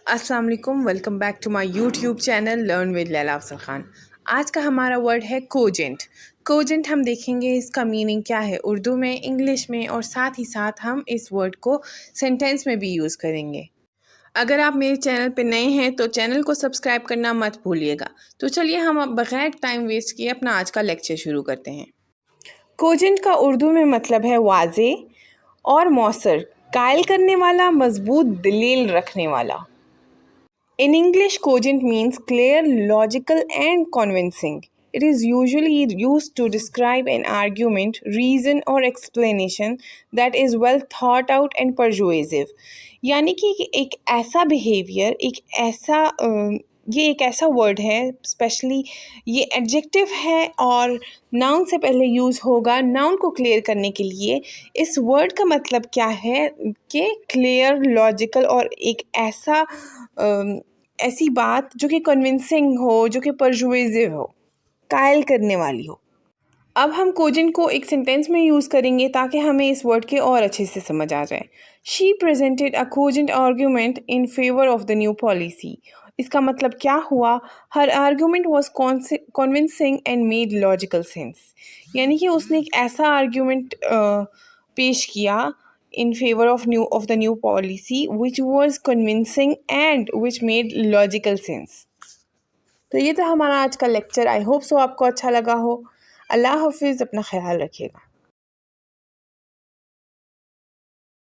अस्सलाम वालेकुम, welcome back to my YouTube channel learn with Laila Afzal Khan. आज का हमारा वर्ड है कोजेंट। कोजेंट हम देखेंगे इसका मीनिंग क्या है उर्दू में, इंग्लिश में, और साथ ही साथ हम इस वर्ड को सेंटेंस में भी यूज़ करेंगे। अगर आप मेरे चैनल पे नए हैं तो चैनल को सब्सक्राइब करना मत भूलिएगा। तो चलिए हम अब बगैर टाइम वेस्ट किए अपना आज का लेक्चर शुरू करते हैं। कोजेंट का उर्दू में मतलब है वाजे और मौसर, कायल करने वाला, मजबूत दलील रखने वाला। In English, cogent means clear, logical, and convincing. It is usually used to describe an argument, reason, or explanation that is well thought out and persuasive. यानी कि एक ऐसा बिहेवियर, ये एक ऐसा वर्ड है, स्पेशली ये एडजेक्टिव है और नाउन से पहले यूज़ होगा। नाउन को क्लियर करने के लिए इस वर्ड का मतलब क्या है कि क्लियर, लॉजिकल और एक ऐसी बात जो कि कन्विंसिंग हो, जो कि परsuasive हो, कायल करने वाली हो। अब हम कोजेंट को एक सेंटेंस में यूज़ करेंगे ताकि हमें इस वर्ड के और अच्छे से समझ आ जाए। She presented a cogent argument in favour of the new policy. इसका मतलब क्या हुआ? Her argument was convincing and made logical sense. यानी कि उसने एक ऐसा आर्ग्यूमेंट पेश किया in favor of the new policy which was convincing and which made logical sense। तो ये था हमारा आज का लेक्चर। आई होप सो आपको अच्छा लगा हो। अल्लाह हाफिज़, अपना ख्याल रखिएगा।